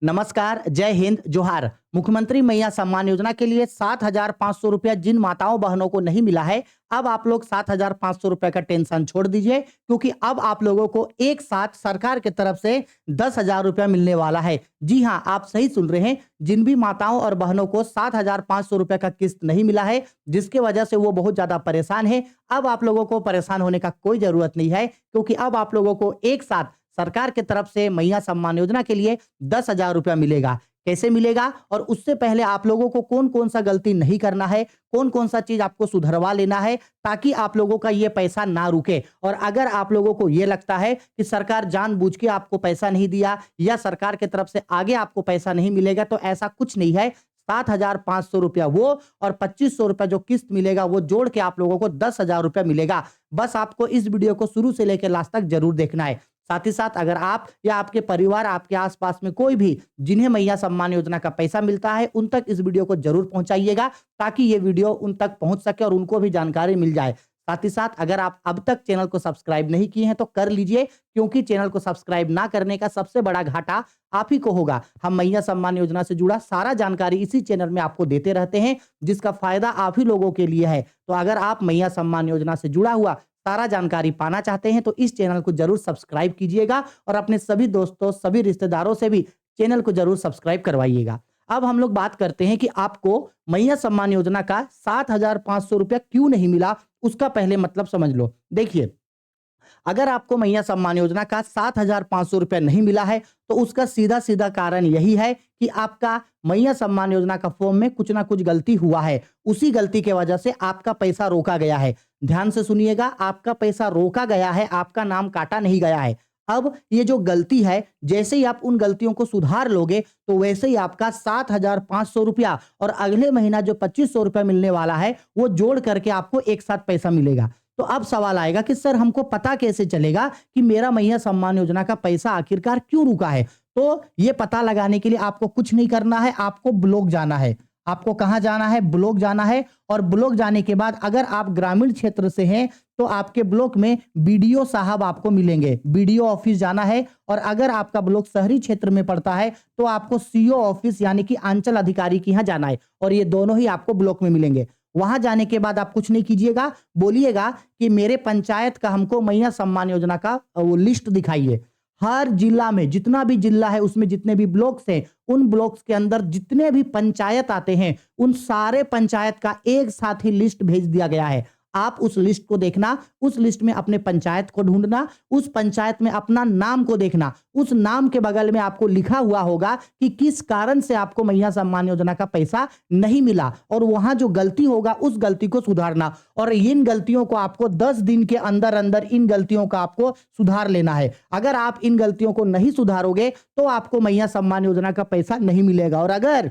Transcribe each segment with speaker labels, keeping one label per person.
Speaker 1: नमस्कार, जय हिंद, जोहार। मुख्यमंत्री मैया सम्मान योजना के लिए 7,500 रुपया जिन माताओं बहनों को नहीं मिला है, अब आप लोग 7,500 रुपए का टेंशन छोड़ दीजिए, क्योंकि अब आप लोगों को एक साथ सरकार की तरफ से 10,000 रुपया मिलने वाला है। जी हाँ, आप सही सुन रहे हैं। जिन भी माताओं और बहनों को 7,500 रुपए का किस्त नहीं मिला है, जिसकी वजह से वो बहुत ज्यादा परेशान है, अब आप लोगों को परेशान होने का कोई जरूरत नहीं है, क्योंकि अब आप लोगों को एक साथ सरकार की तरफ से मैया सम्मान योजना के लिए 10,000 रुपया मिलेगा। कैसे मिलेगा और उससे पहले आप लोगों को कौन-कौन सा गलती नहीं करना है, कौन-कौन सा चीज़ आपको सुधरवा लेना है, ताकि आप लोगों का ये पैसा ना रुके। और अगर आप लोगों को ये लगता है कि सरकार जानबूझ के आपको पैसा नहीं दिया या सरकार की तरफ से आगे आपको पैसा नहीं मिलेगा, तो ऐसा कुछ नहीं है। 7,500 रुपया वो और 2,500 रुपया जो किस्त मिलेगा, वो जोड़ के आप लोगों को 10,000 रुपया मिलेगा। बस आपको इस वीडियो को शुरू से लेकर लास्ट तक जरूर देखना है। साथ ही साथ अगर आप या आपके परिवार, आपके आसपास में कोई भी जिन्हें मैया सम्मान योजना का पैसा मिलता है, उन तक इस वीडियो को जरूर पहुंचाइएगा, ताकि ये वीडियो उन तक पहुंच सके और उनको भी जानकारी मिल जाए। साथ ही साथ अगर आप अब तक चैनल को सब्सक्राइब नहीं किए हैं तो कर लीजिए, क्योंकि चैनल को सब्सक्राइब ना करने का सबसे बड़ा घाटा आप ही को होगा। हम मैया सम्मान योजना से जुड़ा सारा जानकारी इसी चैनल में आपको देते रहते हैं, जिसका फायदा आप ही लोगों के लिए है। तो अगर आप मैया सम्मान योजना से जुड़ा हुआ सारा जानकारी पाना चाहते हैं, तो इस चैनल को जरूर सब्सक्राइब कीजिएगा और अपने सभी दोस्तों, सभी रिश्तेदारों से भी चैनल को जरूर सब्सक्राइब करवाइएगा। अब हम लोग बात करते हैं कि आपको मैया सम्मान योजना का 7,500 रुपया क्यों नहीं मिला, उसका पहले मतलब समझ लो। देखिए, अगर आपको मैया सम्मान योजना का 7,500 रुपया नहीं मिला है, तो उसका सीधा सीधा कारण यही है कि आपका मैया सम्मान योजना का फॉर्म में कुछ ना कुछ गलती हुआ है। उसी गलती के वजह से आपका पैसा रोका गया है। ध्यान से सुनिएगा, आपका पैसा रोका गया है, आपका नाम काटा नहीं गया है। अब ये जो गलती है, जैसे ही आप उन गलतियों को सुधार लोगे, तो वैसे ही आपका 7,500 रुपया और अगले महीना जो 2,500 रुपया मिलने वाला है, वो जोड़ करके आपको एक साथ पैसा मिलेगा। तो अब सवाल आएगा कि सर, हमको पता कैसे चलेगा कि मेरा मैया सम्मान योजना का पैसा आखिरकार क्यों रुका है? तो ये पता लगाने के लिए आपको कुछ नहीं करना है, आपको ब्लॉक जाना है। आपको कहाँ जाना है? ब्लॉक जाना है। और ब्लॉक जाने के बाद अगर आप ग्रामीण क्षेत्र से हैं, तो आपके ब्लॉक में बीडीओ साहब आपको मिलेंगे। बीडीओ ऑफिस जाना है। और अगर आपका ब्लॉक शहरी क्षेत्र में पड़ता है, तो आपको सीओ ऑफिस यानी कि अंचल अधिकारी के यहाँ जाना है। और ये दोनों ही आपको ब्लॉक में मिलेंगे। वहां जाने के बाद आप कुछ नहीं कीजिएगा, बोलिएगा कि मेरे पंचायत का हमको मैया सम्मान योजना का वो लिस्ट दिखाइए। हर जिला में, जितना भी जिला है उसमें जितने भी ब्लॉक्स हैं, उन ब्लॉक्स के अंदर जितने भी पंचायत आते हैं, उन सारे पंचायत का एक साथ ही लिस्ट भेज दिया गया है। आप उस लिस्ट को देखना, उस लिस्ट में अपने पंचायत को ढूंढना, उस पंचायत में अपना नाम को देखना। उस नाम के बगल में आपको लिखा हुआ होगा कि किस कारण से आपको मैया सम्मान योजना का पैसा नहीं मिला, और वहां जो गलती होगा उस गलती को सुधारना। और इन गलतियों को आपको 10 दिन के अंदर अंदर इन गलतियों का आपको सुधार लेना है। अगर आप इन गलतियों को नहीं सुधारोगे, तो आपको मैया सम्मान योजना का पैसा नहीं मिलेगा। और अगर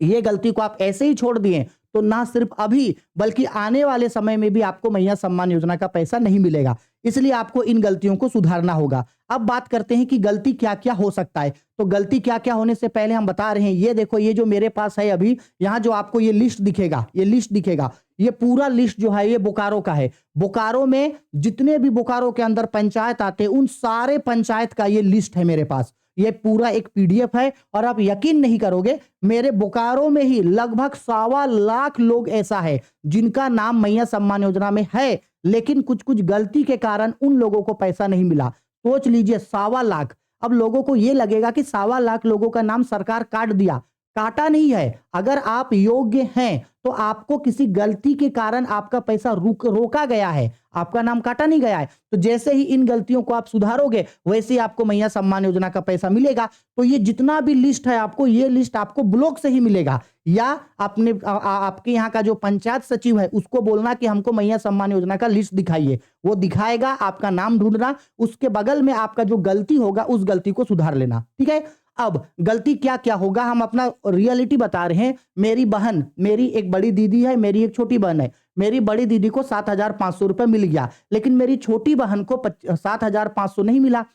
Speaker 1: ये गलती को आप ऐसे ही छोड़ दिए, तो ना सिर्फ अभी बल्कि आने वाले समय में भी आपको मैया सम्मान योजना का पैसा नहीं मिलेगा। इसलिए आपको इन गलतियों को सुधारना होगा। अब बात करते हैं कि गलती क्या क्या हो सकता है। तो गलती क्या क्या होने से पहले हम बता रहे हैं, ये देखो, ये जो मेरे पास है अभी, यहाँ जो आपको ये लिस्ट दिखेगा, ये लिस्ट दिखेगा, ये पूरा लिस्ट जो है ये बोकारो का है। बोकारो में जितने भी बोकारो के अंदर पंचायत आते हैं, उन सारे पंचायत का ये लिस्ट है मेरे पास। ये पूरा एक पीडीएफ है। और आप यकीन नहीं करोगे, मेरे बोकारो में ही लगभग 1.25 लाख लोग ऐसा है जिनका नाम मैया सम्मान योजना में है, लेकिन कुछ कुछ गलती के कारण उन लोगों को पैसा नहीं मिला। सोच लीजिए, 1.25 लाख। अब लोगों को यह लगेगा कि 1.25 लाख लोगों का नाम सरकार काट दिया। काटा नहीं है। अगर आप योग्य हैं, तो आपको किसी गलती के कारण आपका पैसा रोका गया है, आपका नाम काटा नहीं गया है। तो जैसे ही इन गलतियों को आप सुधारोगे, वैसे ही आपको मैया सम्मान योजना का पैसा मिलेगा। तो ये जितना भी लिस्ट है, आपको ये लिस्ट आपको ब्लॉक से ही मिलेगा, या अपने आपके यहाँ का जो पंचायत सचिव है उसको बोलना कि हमको मैया सम्मान योजना का लिस्ट दिखाइए। वो दिखाएगा, आपका नाम ढूंढना, उसके बगल में आपका जो गलती होगा उस गलती को सुधार लेना। ठीक है। अब गलती क्या क्या होगा, हम अपना रियलिटी बता रहे हैं। मेरी बहन, मेरी एक बड़ी दीदी है, मेरी एक छोटी बहन है। मेरी बड़ी दीदी को 7,500 रुपए मिल गया, लेकिन मेरी छोटी बहन को 7,500 नहीं मिला।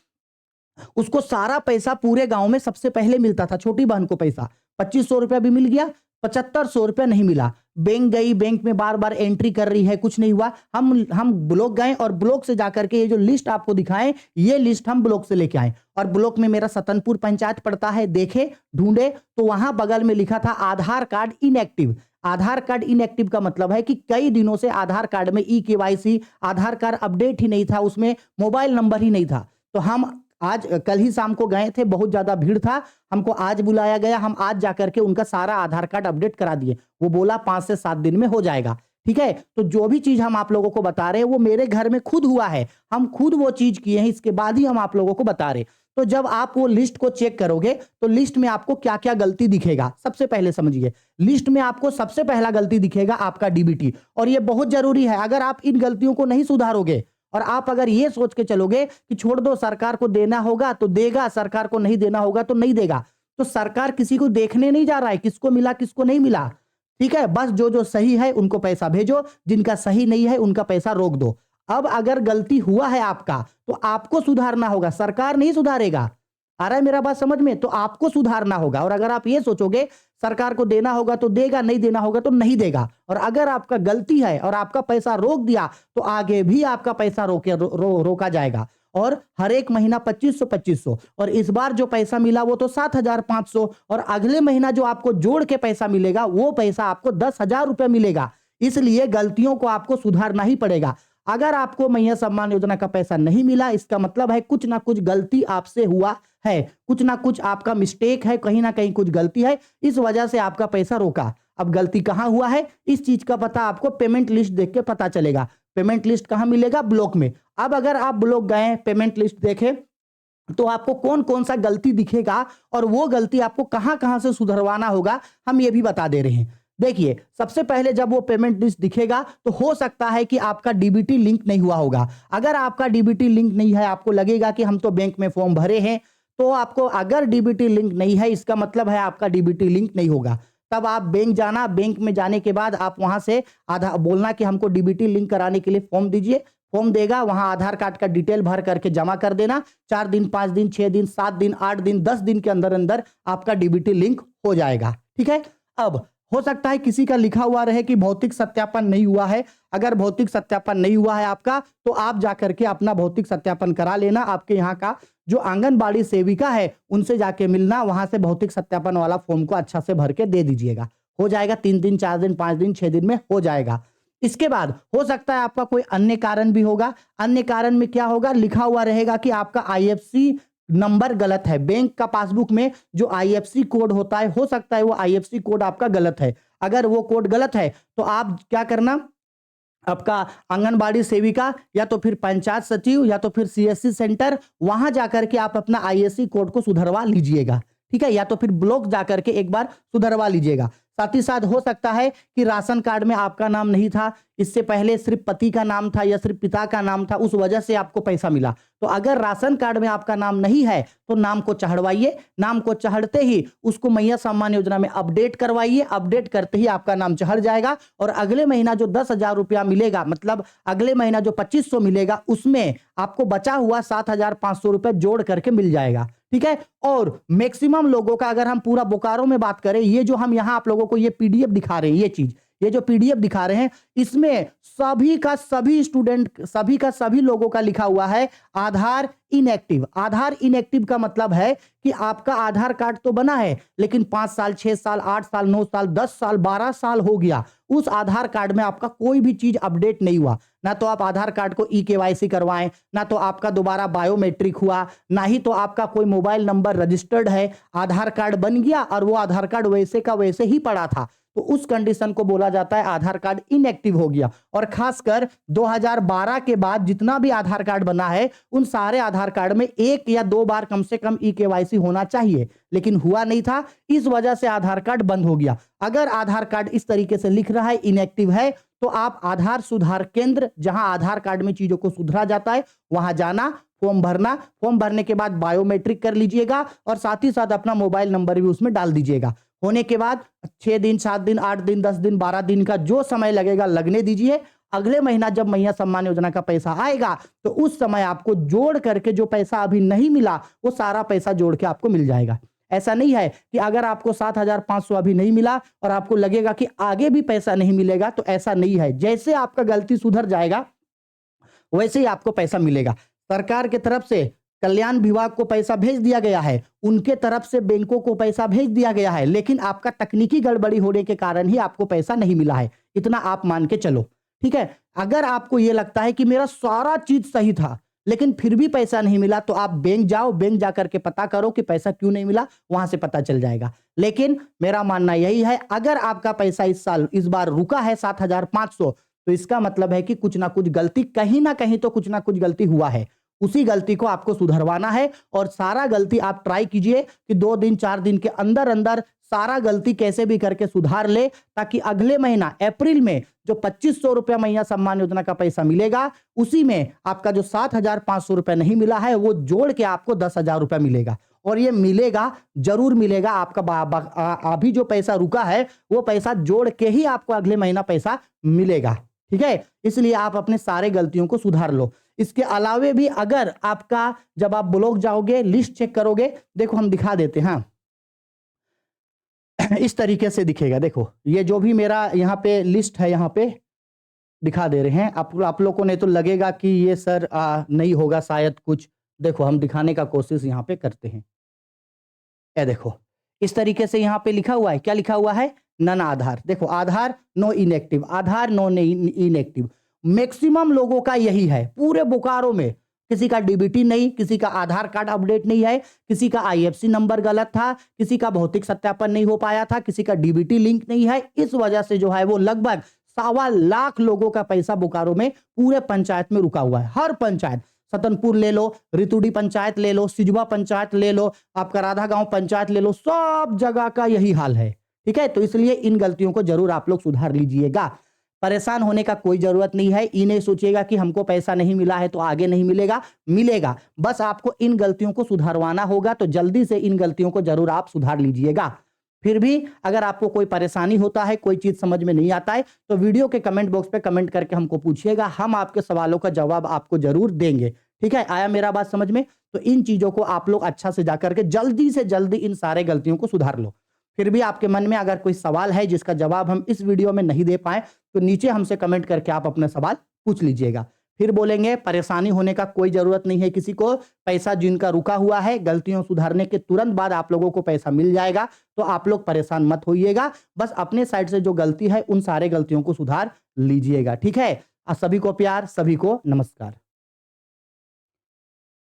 Speaker 1: उसको सारा पैसा पूरे गांव में सबसे पहले मिलता था। छोटी बहन को पैसा 2,500 रुपया भी मिल गया, 7500 रुपया नहीं मिला। बैंक गई, बैंक में बार बार एंट्री कर रही है, कुछ नहीं हुआ। हम ब्लॉक गए और ब्लॉक से जाकर के ये जो लिस्ट आपको दिखाएं, ये लिस्ट हम ब्लॉक से लेके आए और ब्लॉक में मेरा सतनपुर पंचायत पड़ता है, देखे ढूंढे तो वहां बगल में लिखा था आधार कार्ड इनएक्टिव। आधार कार्ड इनएक्टिव का मतलब है कि कई दिनों से आधार कार्ड में ई-केवाईसी, आधार कार्ड अपडेट ही नहीं था, उसमें मोबाइल नंबर ही नहीं था। तो हम आज कल ही शाम को गए थे, बहुत ज्यादा भीड़ था, हमको आज बुलाया गया, हम आज जाकर के उनका सारा आधार कार्ड अपडेट करा दिए। वो बोला 5 से 7 दिन में हो जाएगा। ठीक है, तो जो भी चीज हम आप लोगों को बता रहे हैं वो मेरे घर में खुद हुआ है, हम खुद वो चीज किए हैं, इसके बाद ही हम आप लोगों को बता रहे। तो जब आप वो लिस्ट को चेक करोगे तो लिस्ट में आपको क्या क्या गलती दिखेगा, सबसे पहले समझिए। लिस्ट में आपको सबसे पहला गलती दिखेगा आपका डीबीटी, और ये बहुत जरूरी है। अगर आप इन गलतियों को नहीं सुधारोगे और आप अगर ये सोच के चलोगे कि छोड़ दो, सरकार को देना होगा तो देगा, सरकार को नहीं देना होगा तो नहीं देगा, तो सरकार किसी को देखने नहीं जा रहा है किसको मिला किसको नहीं मिला। ठीक है, बस जो जो सही है उनको पैसा भेजो, जिनका सही नहीं है उनका पैसा रोक दो। अब अगर गलती हुआ है आपका तो आपको सुधारना होगा, सरकार नहीं सुधारेगा। आ रहा है मेरा बात समझ में? तो आपको सुधारना होगा। और अगर आप ये सोचोगे सरकार को देना होगा तो देगा, नहीं देना होगा तो नहीं देगा, और अगर आपका गलती है और आपका पैसा रोक दिया तो आगे भी आपका पैसा रोका जाएगा। और हर एक महीना 2500 और इस बार जो पैसा मिला वो तो 7500, और अगले महीना जो आपको जोड़ के पैसा मिलेगा वो पैसा आपको 10,000 रुपया मिलेगा। इसलिए गलतियों को आपको सुधारना ही पड़ेगा। अगर आपको मैया सम्मान योजना का पैसा नहीं मिला, इसका मतलब है कुछ ना कुछ गलती आपसे हुआ है, कुछ ना कुछ आपका मिस्टेक है, कहीं ना कहीं कुछ गलती है, इस वजह से आपका पैसा रोका। अब गलती कहां हुआ है इस चीज का पता आपको पेमेंट लिस्ट देख के पता चलेगा। पेमेंट लिस्ट कहां मिलेगा? ब्लॉक में। अब अगर आप ब्लॉक गए, पेमेंट लिस्ट देखे, तो आपको कौन कौन सा गलती दिखेगा और वो गलती आपको कहां कहां से सुधरवाना होगा, हम ये भी बता दे रहे हैं। देखिए, सबसे पहले जब वो पेमेंट लिस्ट दिखेगा तो हो सकता है कि आपका डीबीटी लिंक नहीं हुआ होगा। अगर आपका डीबीटी लिंक नहीं है, आपको लगेगा कि हम तो बैंक में फॉर्म भरे हैं, तो आपको अगर डीबीटी लिंक नहीं है इसका मतलब है आपका डीबीटी लिंक नहीं होगा। तब आप बैंक जाना, बैंक में जाने के बाद आप वहां से आधा बोलना कि हमको डीबीटी लिंक कराने के लिए फॉर्म दीजिए, फॉर्म देगा, वहां आधार कार्ड का डिटेल भर करके जमा कर देना। 4 दिन, 5 दिन, 6 दिन, 7 दिन, 8 दिन, 10 दिन के अंदर अंदर आपका डीबीटी लिंक हो जाएगा। ठीक है, अब हो सकता है किसी का लिखा हुआ रहे कि भौतिक सत्यापन नहीं हुआ है। अगर भौतिक सत्यापन नहीं हुआ है आपका तो आप जाकर के अपना भौतिक सत्यापन करा लेना। आपके यहाँ का जो आंगनबाड़ी सेविका है उनसे जाके मिलना, वहां से भौतिक सत्यापन वाला फॉर्म को अच्छा से भर के दे दीजिएगा। हो जाएगा 3 दिन, 4 दिन, 5 दिन, 6 दिन में हो जाएगा। इसके बाद हो सकता है आपका कोई अन्य कारण भी होगा। अन्य कारण में क्या होगा? लिखा हुआ रहेगा कि आपका आईएफसी नंबर गलत है। बैंक का पासबुक में जो आईएफसी कोड होता है, हो सकता है वो आईएफसी कोड आपका गलत है। अगर वो कोड गलत है तो आप क्या करना, आपका आंगनबाड़ी सेविका या तो फिर पंचायत सचिव या तो फिर सीएससी सेंटर, वहां जाकर के आप अपना आईएफसी कोड को सुधरवा लीजिएगा। ठीक है, या तो फिर ब्लॉक जाकर के एक बार सुधरवा लीजिएगा। साथ ही साथ हो सकता है कि राशन कार्ड में आपका नाम नहीं था, इससे पहले सिर्फ पति का नाम था या सिर्फ पिता का नाम था, उस वजह से आपको पैसा मिला। तो अगर राशन कार्ड में आपका नाम नहीं है तो नाम को चढ़वाइए, नाम को चढ़ते ही उसको मैया सम्मान योजना में अपडेट करवाइए। अपडेट करते ही आपका नाम चढ़ जाएगा और अगले महीना जो 10,000 रुपया मिलेगा, मतलब अगले महीना जो 2500 मिलेगा, उसमें आपको बचा हुआ 7,500 रुपया जोड़ करके मिल जाएगा। ठीक है, और मैक्सिमम लोगों का अगर हम पूरा बोकारो में बात करें, ये जो हम यहाँ आप लोगों को ये पीडीएफ दिखा रहे हैं, ये चीज, ये जो पीडीएफ दिखा रहे हैं, इसमें सभी का सभी स्टूडेंट, सभी का सभी लोगों का लिखा हुआ है आधार इनएक्टिव। आधार इनएक्टिव का मतलब है कि आपका आधार कार्ड तो बना है लेकिन 5 साल, 6 साल, 8 साल, 9 साल, 10 साल, 12 साल हो गया, उस आधार कार्ड में आपका कोई भी चीज अपडेट नहीं हुआ। ना तो आप आधार कार्ड को ई-केवाईसी करवाएं, ना तो आपका दोबारा बायोमेट्रिक हुआ, ना ही तो आपका कोई मोबाइल नंबर रजिस्टर्ड है। आधार कार्ड बन गया और वो आधार कार्ड वैसे का वैसे ही पड़ा था, तो उस कंडीशन को बोला जाता है आधार कार्ड इनएक्टिव हो गया। और खासकर 2012 के बाद जितना भी आधार कार्ड बना है उन सारे आधार कार्ड में 1 या 2 बार कम से कम ई-केवाईसी होना चाहिए, लेकिन हुआ नहीं था, इस वजह से आधार कार्ड बंद हो गया। अगर आधार कार्ड इस तरीके से लिख रहा है इनएक्टिव है, तो आप आधार सुधार केंद्र, जहां आधार कार्ड में चीजों को सुधरा जाता है, वहां जाना, फॉर्म भरना, फॉर्म भरने के बाद बायोमेट्रिक कर लीजिएगा और साथ ही साथ अपना मोबाइल नंबर भी उसमें डाल दीजिएगा। होने के बाद 6 दिन, 7 दिन, 8 दिन, 10 दिन, 12 दिन का जो समय लगेगा लगने दीजिए। अगले महीना जब मैया सम्मान योजना का पैसा आएगा तो उस समय आपको जोड़ करके जो पैसा अभी नहीं मिला वो सारा पैसा जोड़ के आपको मिल जाएगा। ऐसा नहीं है कि अगर आपको 7,500 अभी नहीं मिला और आपको लगेगा कि आगे भी पैसा नहीं मिलेगा, तो ऐसा नहीं है। जैसे आपका गलती सुधर जाएगा वैसे ही आपको पैसा मिलेगा। सरकार की तरफ से कल्याण विभाग को पैसा भेज दिया गया है, उनके तरफ से बैंकों को पैसा भेज दिया गया है, लेकिन आपका तकनीकी गड़बड़ी होने के कारण ही आपको पैसा नहीं मिला है, इतना आप मान के चलो। ठीक है, अगर आपको यह लगता है कि मेरा सारा चीज सही था लेकिन फिर भी पैसा नहीं मिला, तो आप बैंक जाओ, बैंक जाकर के पता करो कि पैसा क्यों नहीं मिला, वहां से पता चल जाएगा। लेकिन मेरा मानना यही है, अगर आपका पैसा इस बार रुका है 7,500, तो इसका मतलब है कि कुछ ना कुछ गलती, कहीं ना कहीं तो कुछ ना कुछ गलती हुआ है। उसी गलती को आपको सुधरवाना है और सारा गलती आप ट्राई कीजिए कि 2 दिन 4 दिन के अंदर अंदर सारा गलती कैसे भी करके सुधार ले, ताकि अगले महीना अप्रैल में जो 2,500 रुपया मैया सम्मान योजना का पैसा मिलेगा, उसी में आपका जो 7,500 रुपया नहीं मिला है वो जोड़ के आपको 10,000 रुपया मिलेगा। और ये मिलेगा, जरूर मिलेगा। आपका अभी जो पैसा रुका है वो पैसा जोड़ के ही आपको अगले महीना पैसा मिलेगा। ठीक है, इसलिए आप अपने सारे गलतियों को सुधार लो। इसके अलावे भी अगर आपका, जब आप ब्लॉक जाओगे लिस्ट चेक करोगे, देखो हम दिखा देते हैं, इस तरीके से दिखेगा। देखो ये जो भी मेरा यहाँ पे लिस्ट है, यहाँ पे दिखा दे रहे हैं आप लोगों को। नहीं तो लगेगा कि ये सर नहीं होगा शायद कुछ। देखो हम दिखाने का कोशिश यहाँ पे करते हैं। ये देखो इस तरीके से यहाँ पे लिखा हुआ है, क्या लिखा हुआ है, नन आधार। देखो आधार नो इनएक्टिव, आधार नो इनएक्टिव। मैक्सिमम लोगों का यही है पूरे बोकारो में। किसी का डीबीटी नहीं, किसी का आधार कार्ड अपडेट नहीं है, किसी का आईएफएससी नंबर गलत था, किसी का भौतिक सत्यापन नहीं हो पाया था, किसी का डीबीटी लिंक नहीं है। इस वजह से जो है वो लगभग 1.25 लाख लोगों का पैसा बोकारो में पूरे पंचायत में रुका हुआ है। हर पंचायत, सतनपुर ले लो, रितुडी पंचायत ले लो, सिजवा पंचायत ले लो, आपका राधा गांव पंचायत ले लो, सब जगह का यही हाल है। ठीक है, तो इसलिए इन गलतियों को जरूर आप लोग सुधार लीजिएगा। परेशान होने का कोई जरूरत नहीं है। ये नहीं सोचिएगा कि हमको पैसा नहीं मिला है तो आगे नहीं मिलेगा, मिलेगा। बस आपको इन गलतियों को सुधारवाना होगा, तो जल्दी से इन गलतियों को जरूर आप सुधार लीजिएगा। फिर भी अगर आपको कोई परेशानी होता है, कोई चीज समझ में नहीं आता है, तो वीडियो के कमेंट बॉक्स पे कमेंट करके हमको पूछिएगा, हम आपके सवालों का जवाब आपको जरूर देंगे। ठीक है, आया मेरा बात समझ में? तो इन चीजों को आप लोग अच्छा से जाकर के जल्दी से जल्दी इन सारे गलतियों को सुधार लो। फिर भी आपके मन में अगर कोई सवाल है जिसका जवाब हम इस वीडियो में नहीं दे पाए, तो नीचे हमसे कमेंट करके आप अपना सवाल पूछ लीजिएगा। फिर बोलेंगे, परेशानी होने का कोई जरूरत नहीं है किसी को। पैसा जिनका रुका हुआ है, गलतियों सुधारने के तुरंत बाद आप लोगों को पैसा मिल जाएगा, तो आप लोग परेशान मत होइएगा। बस अपने साइड से जो गलती है उन सारे गलतियों को सुधार लीजिएगा। ठीक है, सभी को प्यार, सभी को नमस्कार।